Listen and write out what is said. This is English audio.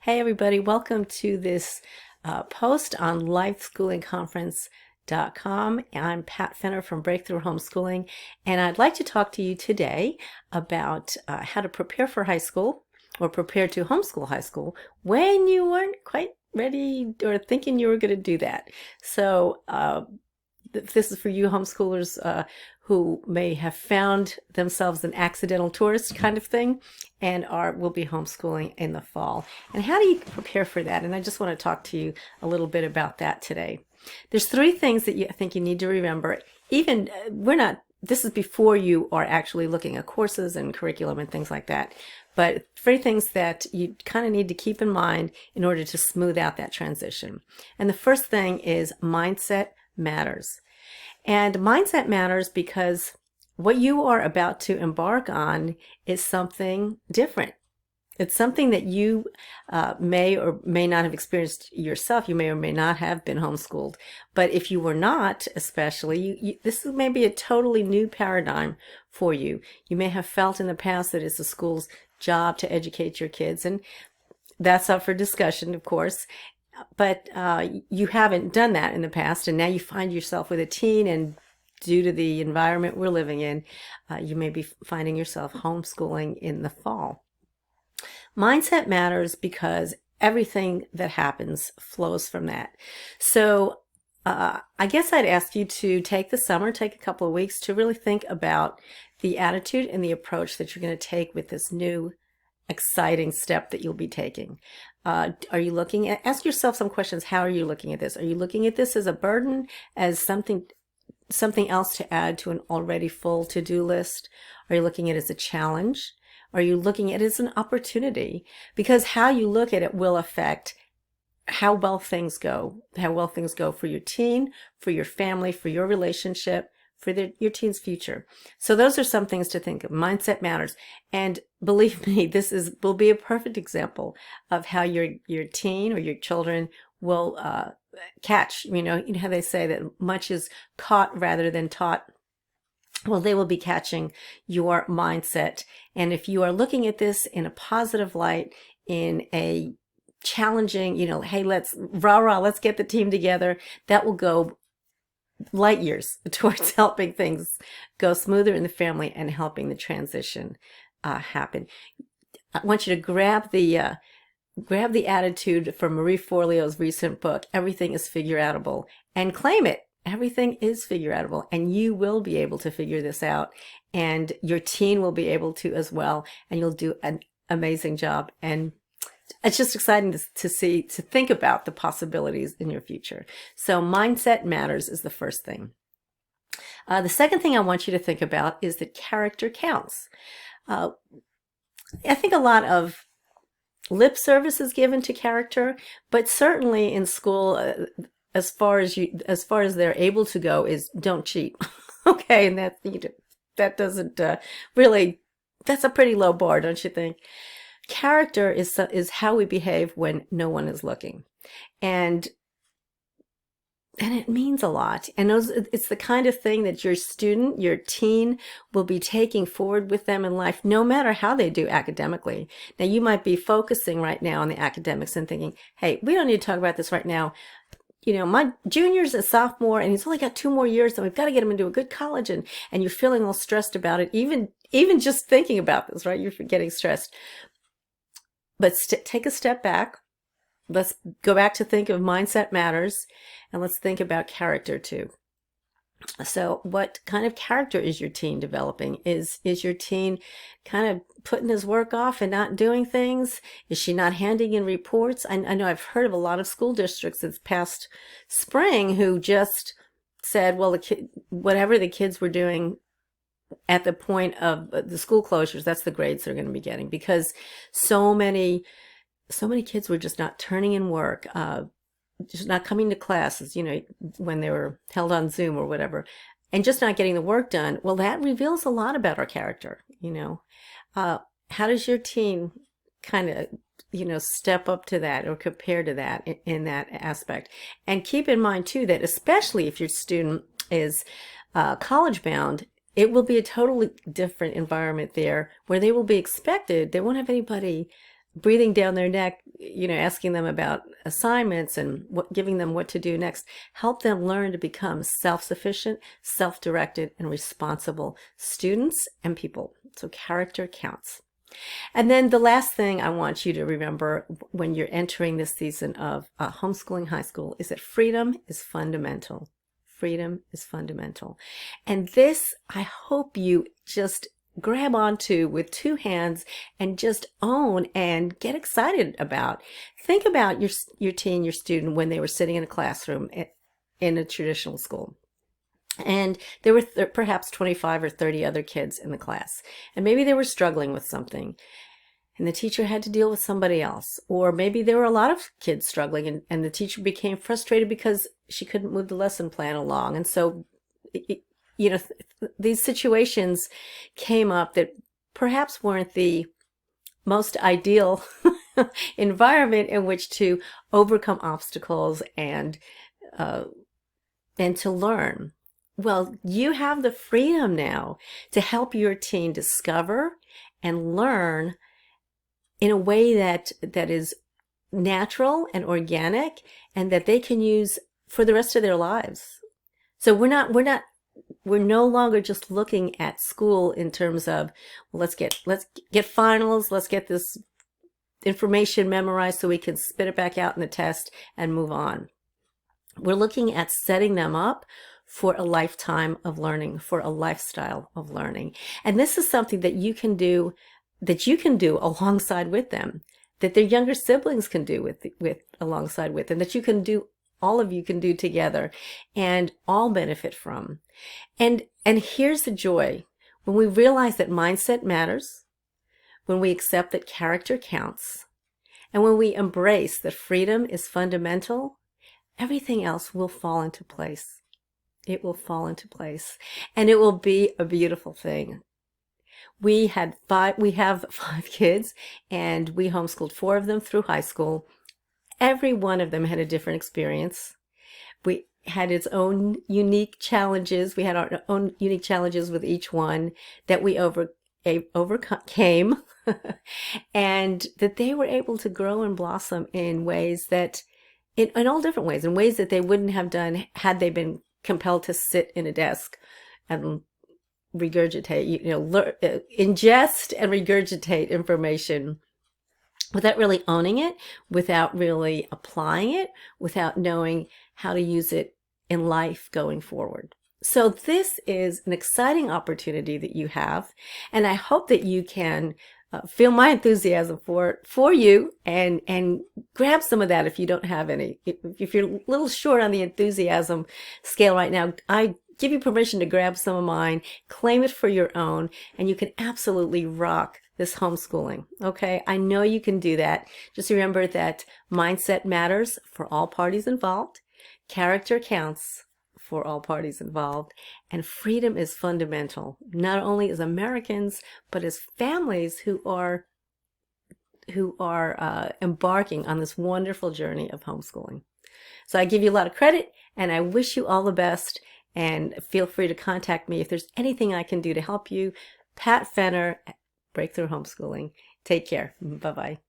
Hey everybody, welcome to this post on LifeschoolingConference.com. I'm Pat Fenner from Breakthrough Homeschooling, and I'd like to talk to you today about how to prepare for high school or prepare to homeschool high school when you weren't quite ready or thinking you were going to do that. So this is for you homeschoolers who may have found themselves an accidental tourist kind of thing and will be homeschooling in the fall. And how do you prepare for that? And I just want to talk to you a little bit about that today. There's three things that I think you need to remember. Even this is before you are actually looking at courses and curriculum and things like that. But three things that you kind of need to keep in mind in order to smooth out that transition. And the first thing is mindset matters. And mindset matters because what you are about to embark on is something different. It's something that you may or may not have experienced yourself. You may or may not have been homeschooled. But if you were not, especially, this may be a totally new paradigm for you. You may have felt in the past that it's the school's job to educate your kids, and that's up for discussion, of course. But you haven't done that in the past, and now you find yourself with a teen, and due to the environment we're living in, you may be finding yourself homeschooling in the fall. Mindset matters because everything that happens flows from that. So I guess I'd ask you to take the summer, take a couple of weeks to really think about the attitude and the approach that you're going to take with this new exciting step that you'll be taking. Are you looking at, ask yourself some questions. How are you looking at this? Are you looking at this as a burden, as something else to add to an already full to-do list? Are you looking at it as a challenge? Are you looking at it as an opportunity? Because how you look at it will affect how well things go for your teen, for your family, for your relationship, for your teen's future. So those are some things to think of. Mindset matters. And believe me, this will be a perfect example of how your teen or your children will catch. You know how they say that much is caught rather than taught. Well, they will be catching your mindset. And if you are looking at this in a positive light, in a challenging, hey, let's get the team together, that will go light years towards helping things go smoother in the family and helping the transition happen. I want you to grab the attitude from Marie Forleo's recent book, Everything is Figure-Outable, and claim it. Everything is figure-outable, and you will be able to figure this out, and your teen will be able to as well, and you'll do an amazing job. And it's just exciting to think about the possibilities in your future. So mindset matters is the first thing. The second thing I want you to think about is that character counts. I think a lot of lip service is given to character, but certainly in school, as far as they're able to go, is don't cheat. Okay, and that doesn't really, that's a pretty low bar, don't you think? Character is how we behave when no one is looking, and it means a lot. And it's the kind of thing that your teen will be taking forward with them in life, no matter how they do academically. Now, you might be focusing right now on the academics and thinking, hey, we don't need to talk about this right now. My junior's a sophomore and he's only got 2 more years, and we've got to get him into a good college, and you're feeling all stressed about it. Even just thinking about this, right? You're getting stressed. But take a step back. Let's go back to think of mindset matters, and let's think about character too. So what kind of character is your teen developing? Is your teen kind of putting his work off and not doing things? Is she not handing in reports? I know I've heard of a lot of school districts this past spring who just said, well, whatever the kids were doing at the point of the school closures, that's the grades they're going to be getting, because so many kids were just not turning in work, just not coming to classes, when they were held on Zoom or whatever, and just not getting the work done. Well, that reveals a lot about our character. How does your teen kind of, step up to that or compare to that in that aspect? And keep in mind too that especially if your student is college bound, it will be a totally different environment there, where they will be expected. They won't have anybody breathing down their neck, asking them about assignments and giving them what to do next. Help them learn to become self-sufficient, self-directed, and responsible students and people. So character counts. And then the last thing I want you to remember when you're entering this season of homeschooling high school is that freedom is fundamental. Freedom is fundamental. And this, I hope you just grab onto with two hands and just own and get excited about. Think about your teen, your student, when they were sitting in a classroom in a traditional school. And there were perhaps 25 or 30 other kids in the class. And maybe they were struggling with something, and the teacher had to deal with somebody else. Or maybe there were a lot of kids struggling, and the teacher became frustrated because she couldn't move the lesson plan along. And so, these situations came up that perhaps weren't the most ideal environment in which to overcome obstacles and to learn. Well, you have the freedom now to help your teen discover and learn in a way that is natural and organic, and that they can use for the rest of their lives. So we're no longer just looking at school in terms of, well, let's get finals, let's get this information memorized so we can spit it back out in the test and move on. We're looking at setting them up for a lifetime of learning, for a lifestyle of learning. And this is something that you can do alongside with them, that their younger siblings can do with alongside with them, that all of you can do together and all benefit from. And here's the joy. When we realize that mindset matters, when we accept that character counts, and when we embrace that freedom is fundamental, everything else will fall into place. It will fall into place, and it will be a beautiful thing. We have 5 kids, and we homeschooled 4 of them through high school. Every one of them had a different experience. We had its own unique challenges. We had our own unique challenges with each one that we overcame, and that they were able to grow and blossom in ways that, in all different ways, in ways that they wouldn't have done had they been compelled to sit in a desk and regurgitate, ingest and regurgitate information without really owning it, without really applying it, without knowing how to use it in life going forward. So this is an exciting opportunity that you have, and I hope that you can feel my enthusiasm for you and grab some of that if you don't have any. If you're a little short on the enthusiasm scale right now, I give you permission to grab some of mine, claim it for your own, and you can absolutely rock this homeschooling. Okay, I know you can do that. Just remember that mindset matters for all parties involved. Character counts for all parties involved, and freedom is fundamental, not only as Americans, but as families who are embarking on this wonderful journey of homeschooling. So I give you a lot of credit, and I wish you all the best, and feel free to contact me if there's anything I can do to help you. Pat Fenner, Breakthrough Homeschooling. Take care. Bye-bye.